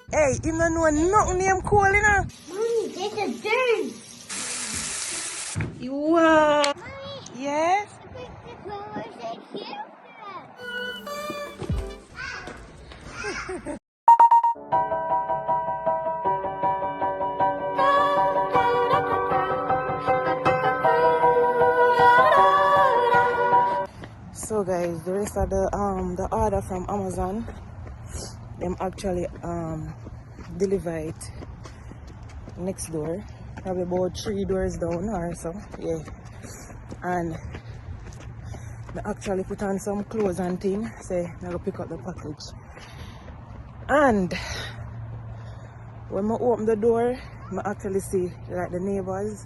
Hey, you don't know nothing name cool, you know? Mommy, there's a bird. Wow. Mommy, Yes? look at the flowers and cute. So guys, the rest of the order from Amazon, them actually deliver it next door, probably about 3 doors down or so. Yeah, and they actually put on some clothes and thing. Say I'm gonna pick up the package. And when I open the door, I actually see like the neighbors,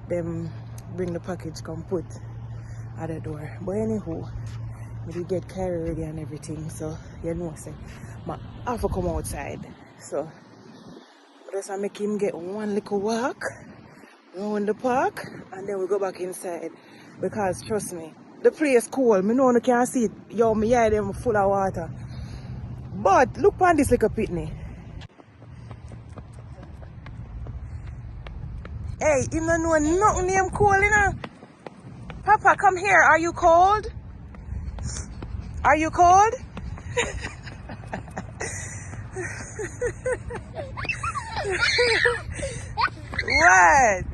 them bring the package come put at the door. But anywho, we get carried ready and everything, so you know say I have to come outside. So just make him get one little walk around the park and then we go back inside, because trust me, the place cool. Me know you can't see it. Yo, my eye them full of water. But look on this little pitney. Hey, you don't know nothing name cool, you know? Papa, come here. Are you cold? Are you cold? What?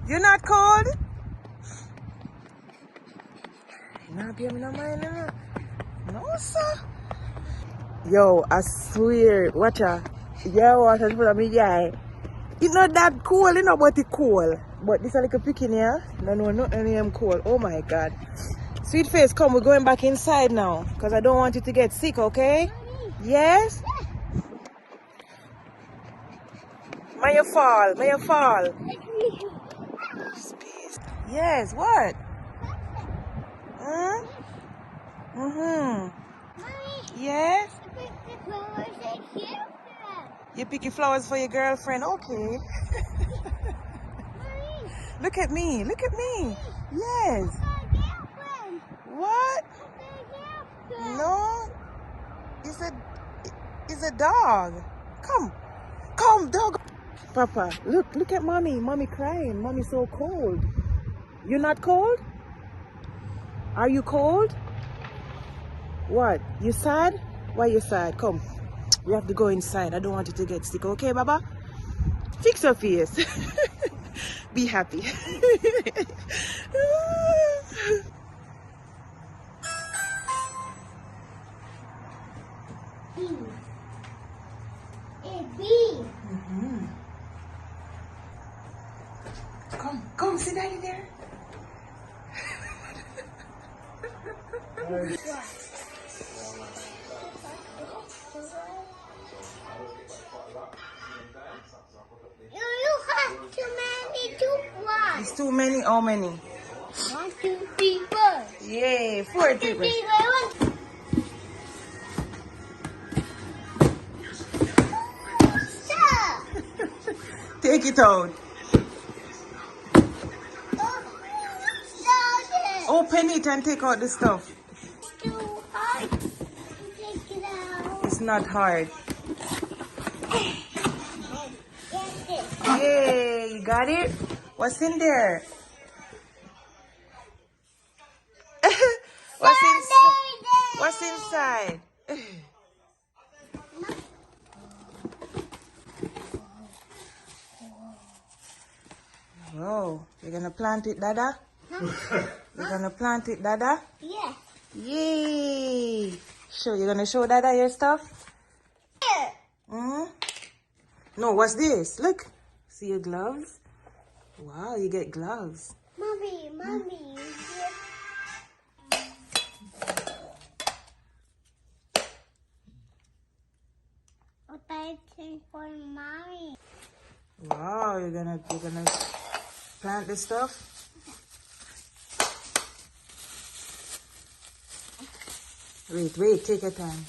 You're not cold? You not give me no mind, you know? No, sir. Yo, I swear, watch out. Yo, watch out for me, guy. It's not that cool, you know, but it's cool. But this is like a picking here. No, nothing am cool. Oh my god. Sweet face, come, we're going back inside now. Because I don't want you to get sick, okay? Yes? May you fall, may you fall. Yes, what? Huh? Mm-hmm. Yes? Look at the flowers and cute. You picking flowers for your girlfriend? Okay. Mommy, Look at me, look at me. Yes. my girlfriend. What? My girlfriend. No. It's a dog. Come, dog. Papa, look at mommy. Mommy crying. Mommy so cold. You're not cold? Are you cold? What? You sad? Why you sad? Come. We have to go inside. I don't want you to get sick. Okay, Baba? Fix your face. Be happy. A bee. Come, sit daddy there. You have too many toothbrushes. It's too many. How many? 1, 2, 3, 4. Yay, 4 people. Stop. Take it out. Stop it. Open it and take out the stuff. It's too hard to take it out. It's not hard. Get it. Yay, you got it? What's in there? What's inside? Whoa, you're gonna plant it, Dada? You're gonna plant it, Dada? Yes. Yay! Sure, you're gonna show Dada your stuff? Here. Hmm? No, what's this? Look. See your gloves? Wow, you get gloves. Mommy. What I think for mommy. Wow, you're gonna plant this stuff? Wait, take your time.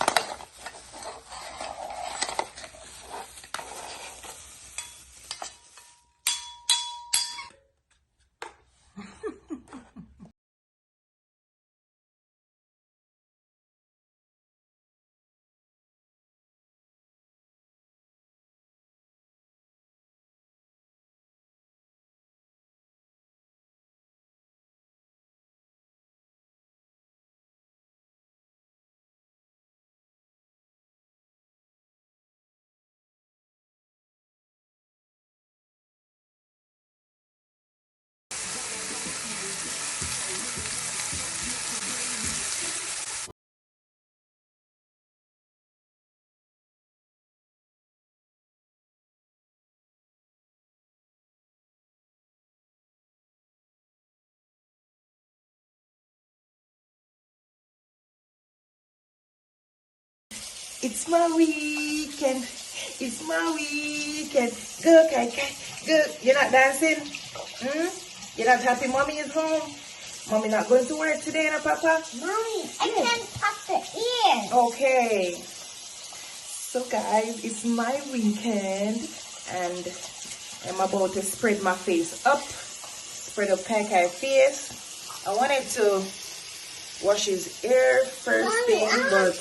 It's my weekend. It's my weekend. Go, Kai. Go. You're not dancing? You're not happy mommy is home? Mommy not going to work today, no, Papa? Mommy, I can't pop the ear. Okay. So, guys, it's my weekend. And I'm about to spread my face up. Spread up Kai face. I wanted to wash his hair first thing, but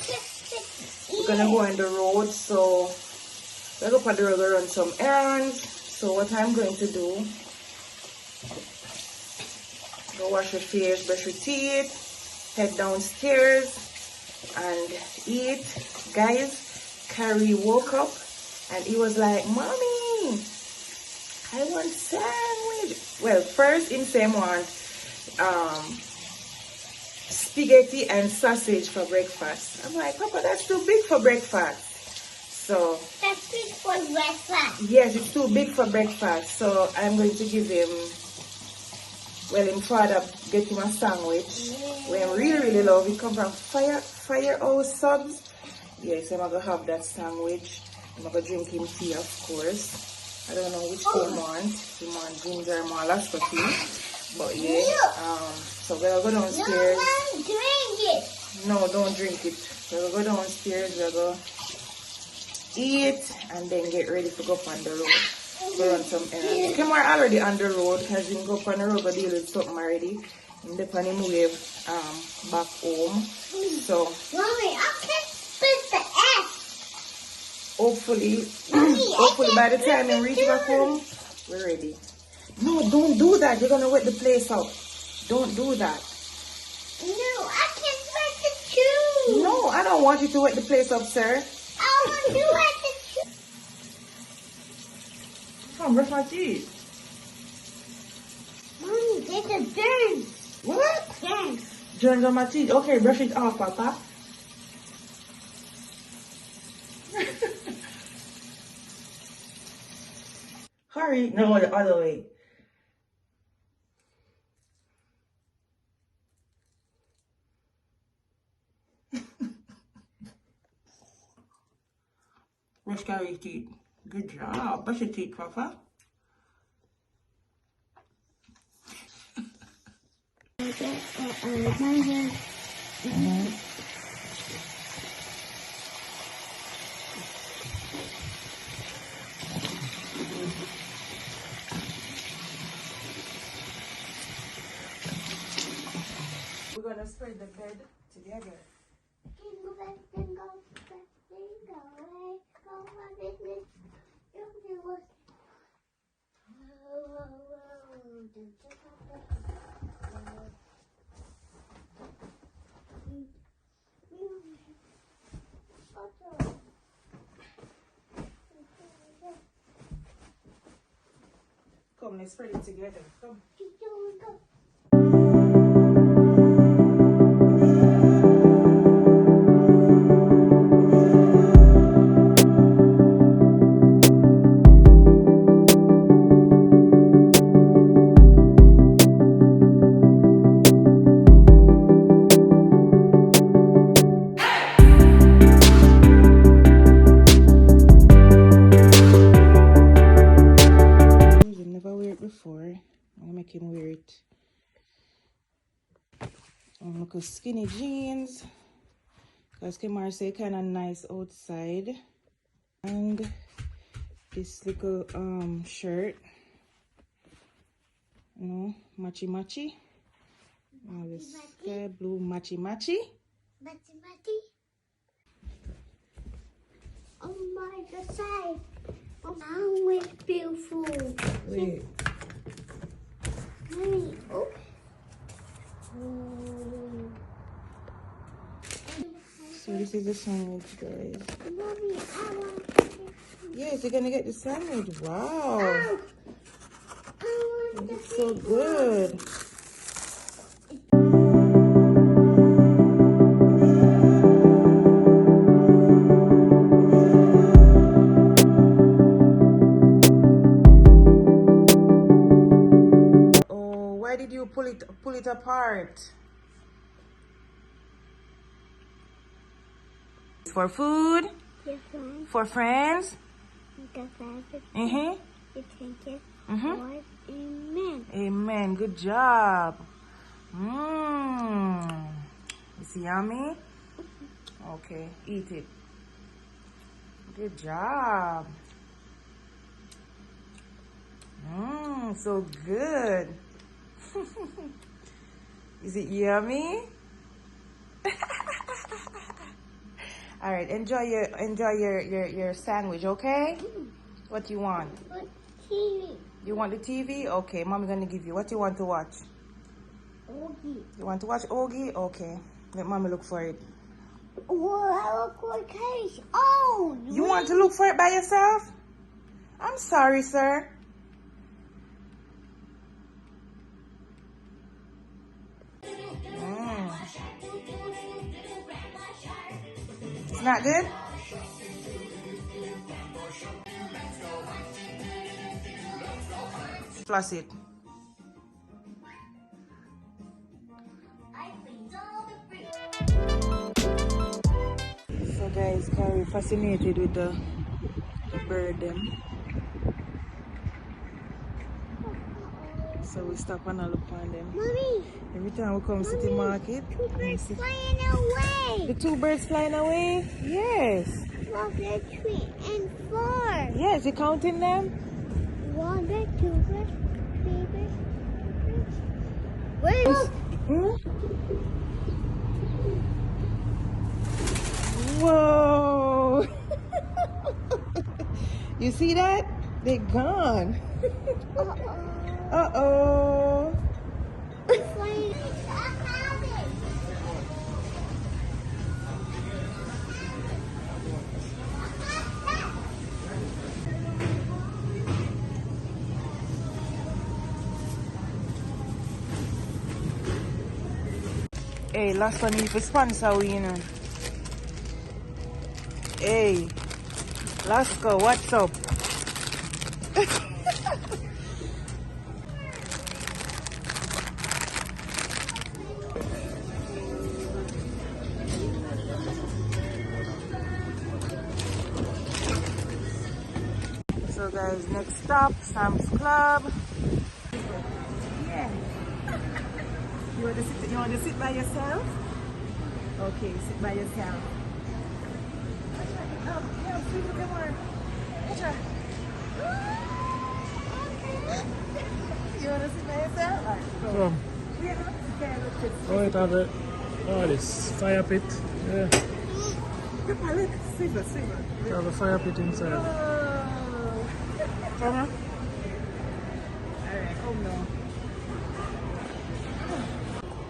we're gonna go on the road, so we're gonna go on the road and run some errands. So what I'm going to do, go wash your face, brush your teeth, head downstairs and eat. Guys, Carrie woke up and he was like, Mommy, I want sandwich. Well, first in same one spaghetti and sausage for breakfast. I'm like, Papa, that's too big for breakfast. So That's big for breakfast. yes, it's too big for breakfast. So I'm going to give him, well, him father get him a sandwich. We really love. It come from Firehouse Subs. Yes, I'm gonna have that sandwich. I'm gonna drink him tea, of course. I don't know which he want. He want ginger or Alaska tea. But yeah, so we'll go downstairs. No, drink it. No, don't drink it. We'll go downstairs, we'll go eat, and then get ready to go up on the road. Go run some errands. Come on already on the road, because we can go up on the road, but deal with something already. And then on him wave back home. So Mommy, I can't spit the S. hopefully, Mommy, hopefully by the time we reach back home, we're ready. No, don't do that. You're gonna wet the place out. Don't do that. No, I can't wet the shoes. No, I don't want you to wet the place up, sir. I want to wet the shoes. Come, brush my teeth. Mommy, there's a dirt. What? Yes. Germs on my teeth. Okay, brush it off, Papa. Hurry. No, the other way. Brush Carrie's teeth. Good job. Brush your teeth, Papa. We're gonna spread the bed together. Jingle bells, jingle bells, jingle away, go my business. Jingle bells. Come, let's spread it together. Come. He never wear it before. I'm gonna make him wear it. Look at skinny jeans. Because Kemar say kind of nice outside. And this little shirt. You know, matchy. Now this sky blue matchy. Matty. Oh my God, side. Oh, sandwich beautiful. Wait. Mommy, oh. So this is the sandwich, guys. Mommy, I want Yes, you're gonna get the sandwich. Wow. I want It's so good. Oh, why did you pull it apart? For food? Your friends. For friends? The fabric. Mm-hmm. The trinket. Mm-hmm. Lord. Amen. Amen. Good job. Mmm. Is it yummy? Okay, eat it. Good job. Mmm, so good. Is it yummy? All right, enjoy your sandwich, okay? What you want? What TV? You want the TV? Okay, mommy gonna give you. What you want to watch? Oogie. You want to watch Ogie? Okay, let mommy look for it. Oh, look what case. Oh, You want to look for it by yourself? I'm sorry, sir. It's not good? Floss it. So guys, Carrie fascinated with the bird them. So we stop and look on them. Mommy. Every time we come city market. Two birds flying away. The two birds flying away? Yes. 1, 2, 3, and 4. Yes, you counting them? 1 bird, 2 birds, 3 birds, 4 birds. Where's Hmm? Whoa! You see that? They're gone. Uh-oh. flying? Hey, last one if you sponsor we, you know. Hey, Lasco, what's up? So guys, next stop, Sam's Club. Yeah. You want to sit by yourself? Okay, sit by yourself. Oh, yeah, please look at more. Gotcha. You want to sit by yourself? Alright, go. Come. Okay, look, Oh, it have it. Oh, this fire pit. Yeah, it look, silver. have a fire pit inside. Oh. Come on. Alright, come now.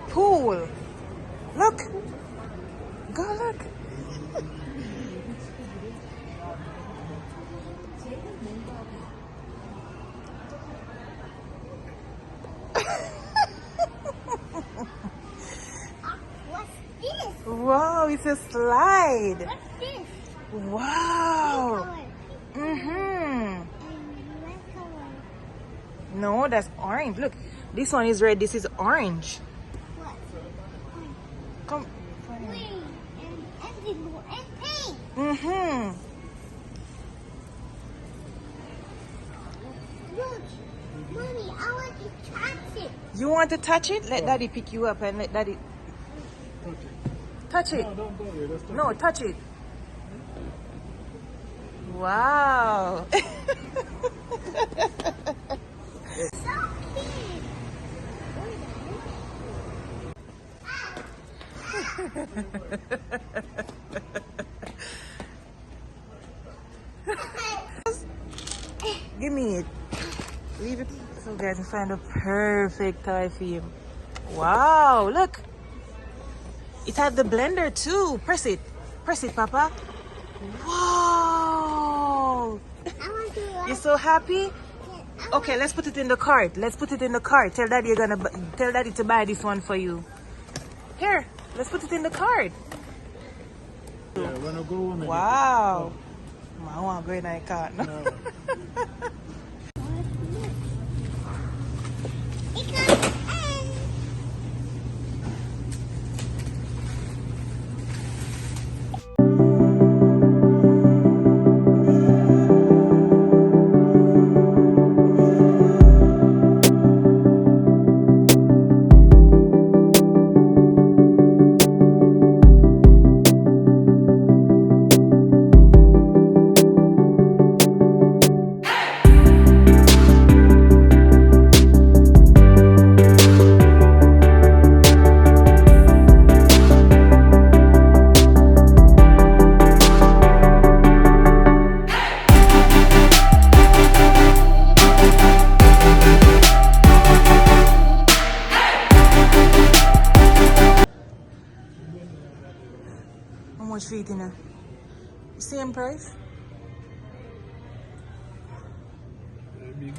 Pool. Look. Go look. What's this? Wow, it's a slide. What's this? Wow. Color. Mm-hmm. And red color. No, that's orange. Look, this one is red. This is orange. What? Come. Green and indigo and pink. Mm-hmm. Look, Mommy, I want to touch it. You want to touch it? Let Daddy pick you up and let Daddy touch it. No, don't go there. That's No, touch it. Wow. So cute. Give me it. Leave it. So guys, I found a perfect toy for you. Wow, look. It has the blender too. Press it. Press it, Papa. Wow. I want to You're so happy? Okay, let's put it in the cart. Let's put it in the cart. Tell Daddy tell Daddy to buy this one for you. Here, let's put it in the cart. Yeah, when I go home. Wow. I want to go in that cart. No? No. same price? Very big.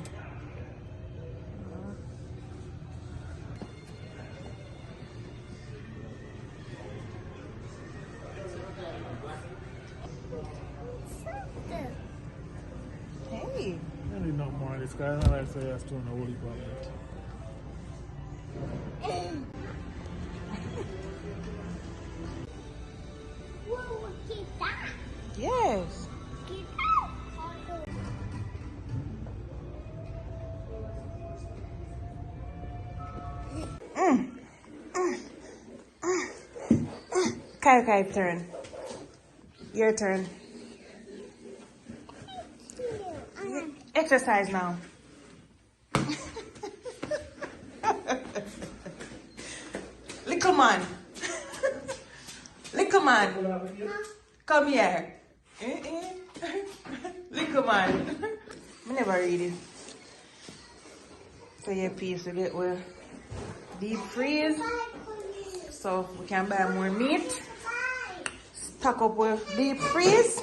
Hey. Really not more. This guy not like say has to on a holy problem. Whoa, get that. Yes. Get that. Kai turn. Your turn. Exercise now. Little man. Little man. Come here. Little man. I never read it. So your piece will get well deep freeze. So we can buy more meat. Stock up with deep freeze.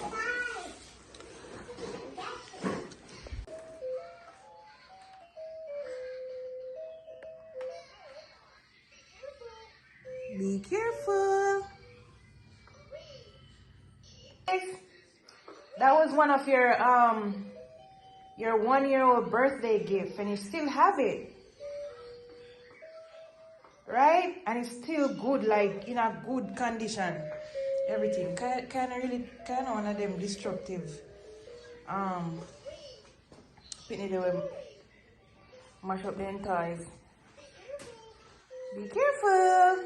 Be careful. That was one of your 1-year-old birthday gift, and you still have it, right? And it's still good, like in a good condition. Everything kind of one of them destructive. Pitney they will mash up their toys. Be careful.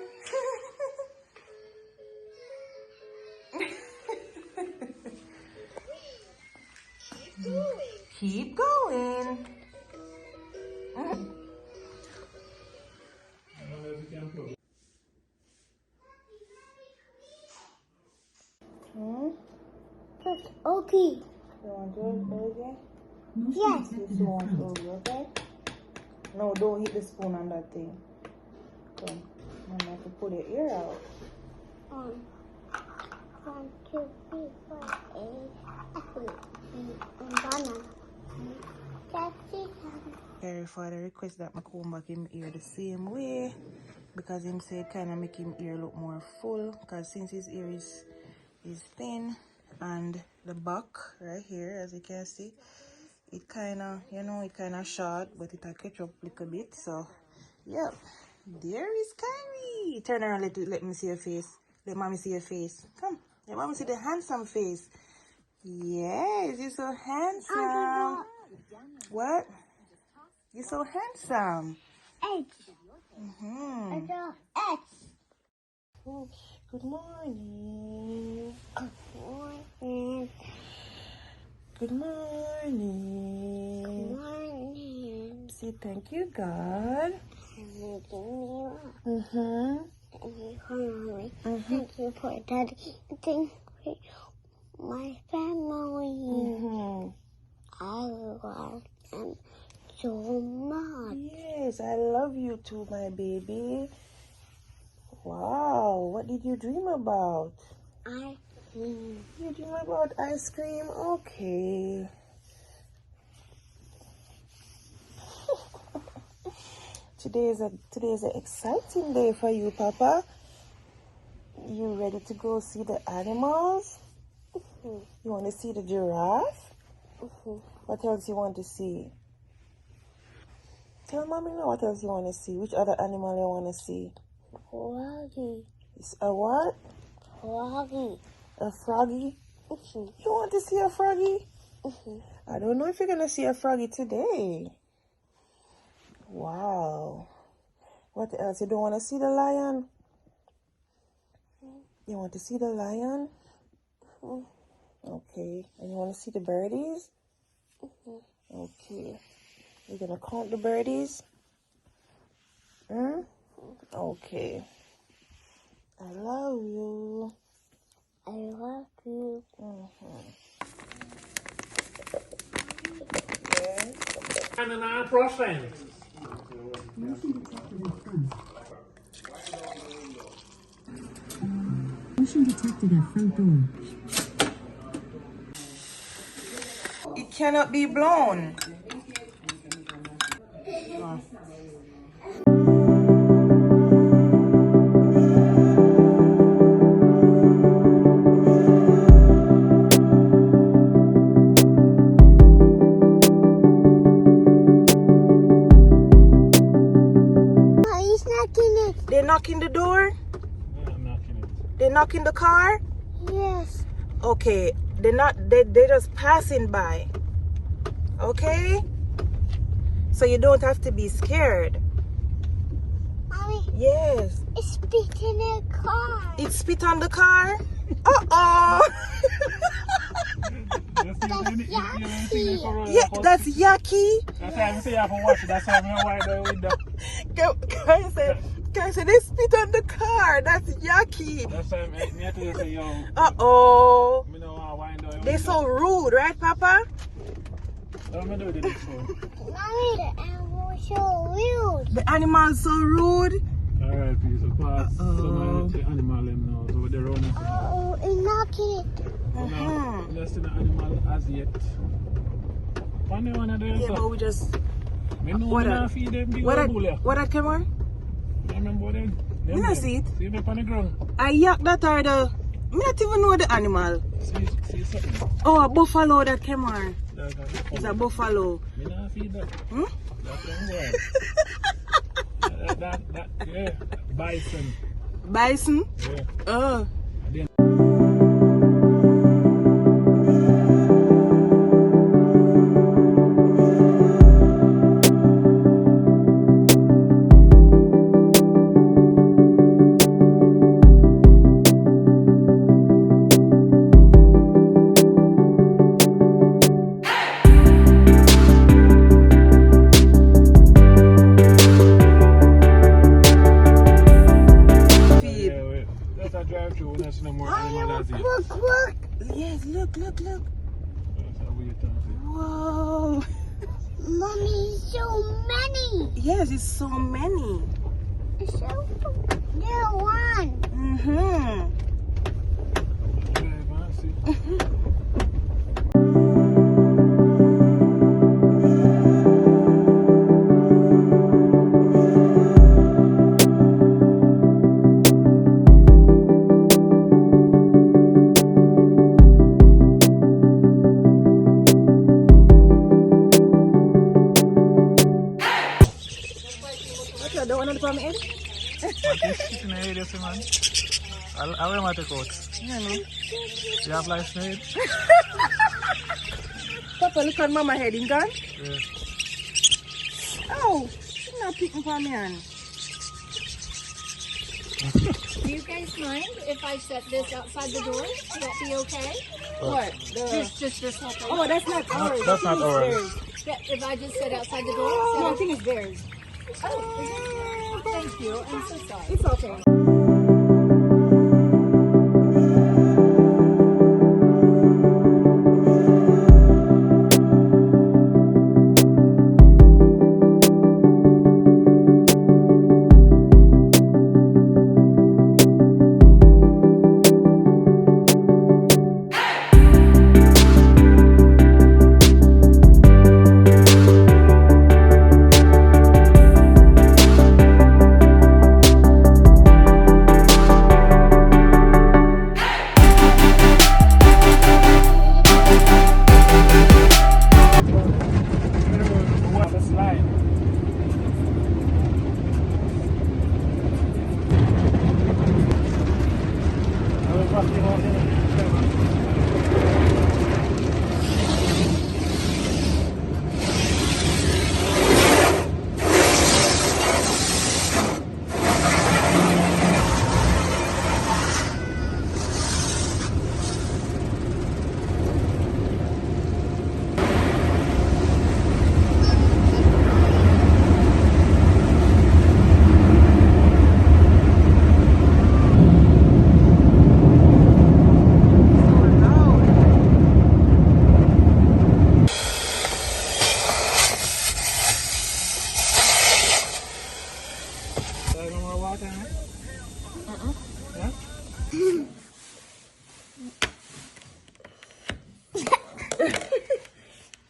Keep going. Okay. You want to again? Yes. This one for you, okay? No, don't hit the spoon on that thing. Come. I'm going to pull your ear out. 1, 2, 3, 4, 8, apple, and banana. That's it. Very father request that I comb back him ear the same way because him said kind of make him ear look more full, because since his ear is thin and the back right here, as you can see, it kind of, it kind of short, but it'll catch up a little bit. So yep, there is Kyrie. Turn around, let me see your face. Let mommy see your face. Come, let mommy see the handsome face. Yes, you're so handsome. What? You're so handsome. Eggs. Mm-hmm. Eggs. Good morning. Morning. Good morning. Morning. Say thank you, God. Thank you. Mm-hmm. Thank you for daddy. Thank you for my family. Mm-hmm. I love them so much. Yes, I love you too, my baby. Wow, what did you dream about? I think. You dream about ice cream? Okay. Today is an exciting day for you, Papa. You ready to go see the animals? You want to see the giraffe? What else you want to see? Tell mommy now what else you want to see. Which other animal you want to see? Froggy. It's a what? Froggy. A froggy? You want to see a froggy? I don't know if you're going to see a froggy today. Wow. What else? You don't want to see the lion? You want to see the lion? Okay. And you want to see the birdies? Okay. You're going to count the birdies? Okay. I love you. I love you. Yes. And an approach line. Motion detected at front door. It cannot be blown. Oh. He's knocking it. They're knocking the door? Yeah, I'm knocking it. They're knocking the car? Yes. Okay, they're just passing by. Okay? So you don't have to be scared. Mommy, Yes. it's spit in the car. It spit on the car? Uh-oh. Yeah, that's yucky. That's why I say you have to watch it. That's why I'm going to wipe the window. Can I say they spit on the car? That's yucky. That's why I have to say, yo. Uh-oh. I don't want to wind down. They're so rude, right, Papa? What am I doing this for? Mommy, the animal's so rude. The animal's so rude. Alright, please. So pass some of the animal them now. So they're running. Oh, it's knocking it. No, let's see the animal as yet. One day, one of them. Yeah, but we just... What I feed them big What bull. I come on? I remember them. You not see it? See them on the ground. I yak that are the... I not even know the animal. See something? Oh, a buffalo that came on. That's a It's a buffalo. Me not feed that. Hmm? That's that, yeah. Bison. Bison? Yeah. Oh. Look. Yes, look. That's how we are talking. Whoa. Mommy, so many. Yes, it's so many. So, there one. Mm-hmm. The one on the palm head? I will not take out. Yeah, no. You have lice made? Papa, look at Mama head, in gone? Yeah. Oh, she's not picking for me, hand. Do you guys mind if I set this outside the door? Would that be okay? What? Just this whole thing? Oh, that's not ours. That's not ours. Theirs. Yeah, if I just sit outside the door? No, I So, think it's theirs. oh, is it? Thank you. I'm so sorry. It's okay.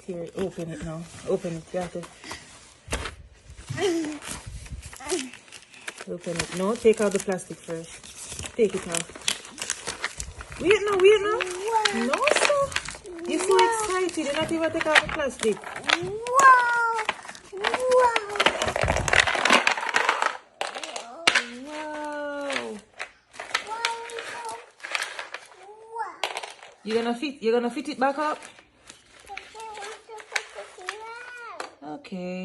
Here, open it now. Open it. You have to open it. No, take out the plastic first. Take it out. Wait now, wait now. No, sir. You're so excited. You're not even take out the plastic. Wow! Wow! Wow. Wow! You're gonna fit it back up? I want to put the giraffe. Okay.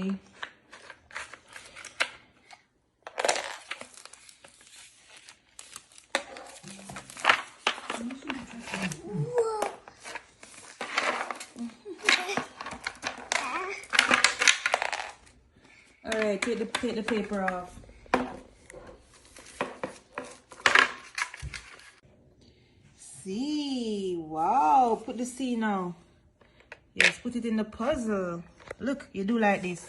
Whoa! All right, take the paper off. C. Wow, put the C now. Yes, put it in the puzzle. Look, you do like this.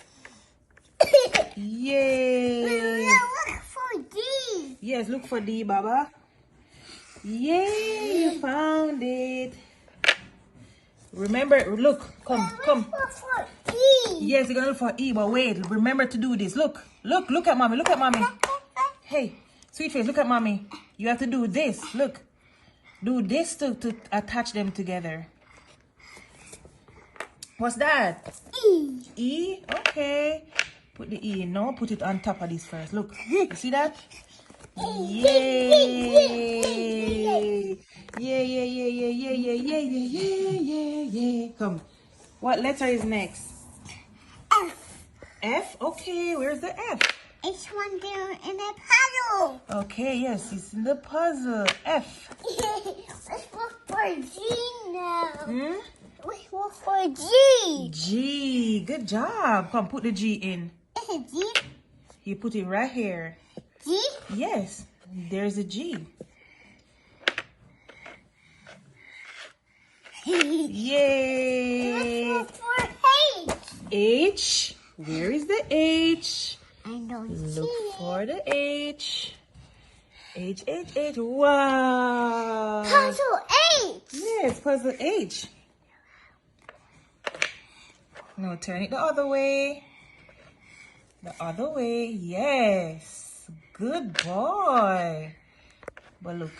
Yay! Look for D. Yes, look for D, Baba. Yay, you found it. Remember, look, come. Look for E. Yes, you're gonna look for E, but wait, remember to do this. Look at mommy, look at mommy. Hey, sweet face, look at mommy. You have to do this, look. Do this to attach them together. What's that? E. E? Okay. Put the E in. No, put it on top of this first. Look, you see that? Yay! Yay! Come. What letter is next? F. F? Okay, where's the F? It's one there in the puddle. Okay, yes, it's in the puzzle. F. Let's look for G now. Hmm? Let's look for G. G. Good job. Come, put the G in. Is it G? You put it right here. G? Yes, there's a G. Yay! Let's look for H. H. Where is the H? I don't see Look it. for the H. H. Wow. Puzzle H. Yes, puzzle H. No, turn it the other way. The other way. Yes. Good boy. But look,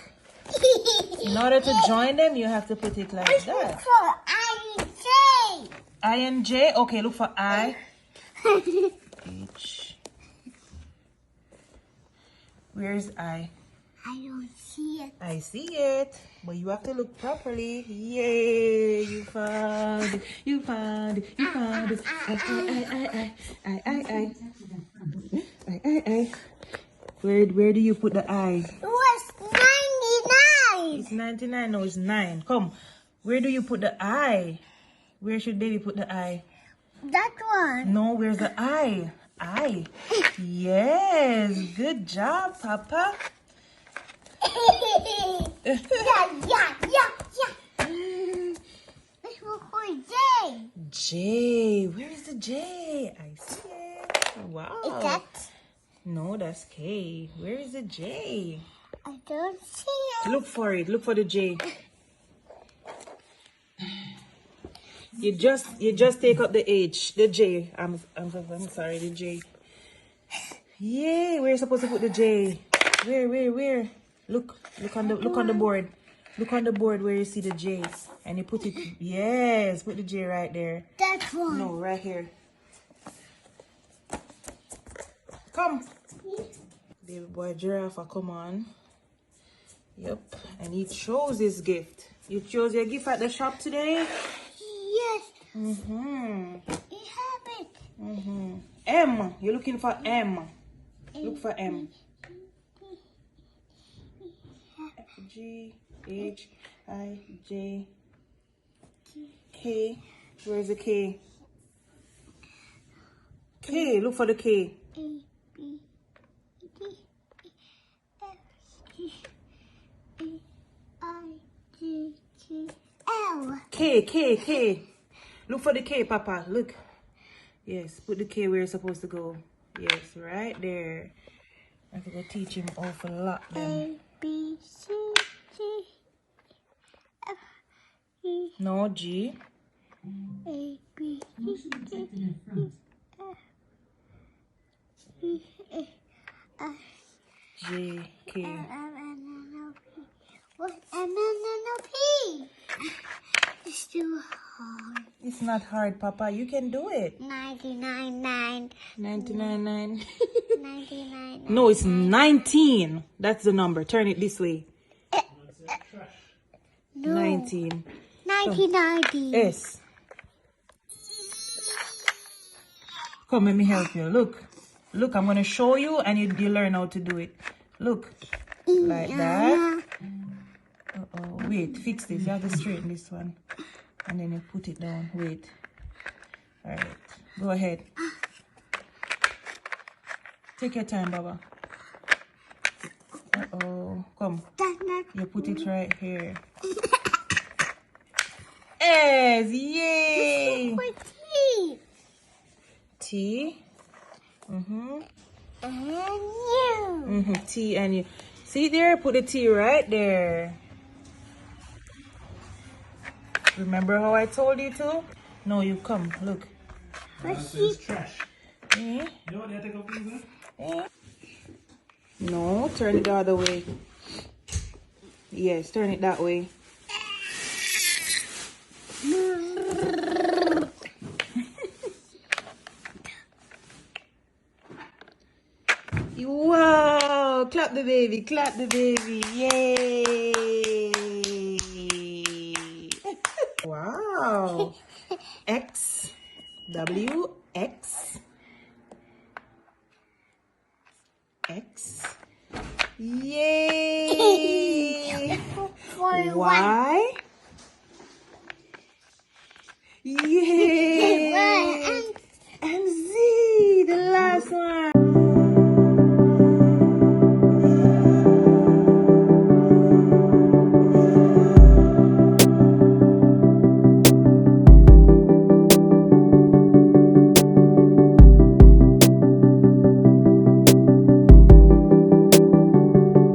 in order to join them, you have to put it like Let's that. look for I and J. I and J. Okay, look for I. H. Where's I? I don't see it. I see it, but you have to look properly. Yay! You found it. You found it. You found it. I. Where do you put the I? It was 99. It's 99. No, it's 9. Come. Where do you put the I? Where should baby put the I? That one. No, where's the I? I. Yes. Good job, Papa. yeah. Let's look for J. J. Where is the J? I see it. Wow. Is that? No, that's K. Where is the J? I don't see it. Look for it. Look for the J. You just take up the H, the J. I'm sorry, the J. Yay! Where you supposed to put the J? Where? Look on the board. Look on the board where you see the J, and you put it. Yes, put the J right there. That one. No, right here. Come. Baby boy Giraffe, come on. Yep, and he chose his gift. You chose your gift at the shop today? Yes. Mm-hmm. We have it. Mm-hmm. M. You're looking for M. Look for M. G, H, I, J, K. Where's the K? K. Look for the K. A, B, D, E, F, G, A, I, J, K, L. K. Look for the K, Papa. Look. Yes, put the K where it's supposed to go. Yes, right there. I have to go teach him awful lot then. A, B, C, D, F, E, No, G. A, B, Motion detected in front. J, K. What? M-N-N-O-P. It's too hard. It's not hard, Papa. You can do it. 99. 99.9. 99. No, it's 19. That's the number. Turn it this way. No. 19. 1990. S. Come, let me help you. Look. Look, I'm going to show you and you learn how to do it. Look. Like that. Uh-oh. Wait, fix this. You have to straighten this one. And then you put it down. Wait. Alright. Go ahead. Take your time, Baba. Uh-oh. Come. You put it right here. S. Yay! T. Mm-hmm. And you. Mm-hmm. T and you. See there? Put the T right there. Remember how I told you to? No, you come. Look. It's trash. Eh? You know what they take off these, Eh? No, turn it the other way. Yes, turn it that way. Wow! Clap the baby, clap the baby. Yay! Wow. X, W, X, X. Yay! Y. Yay!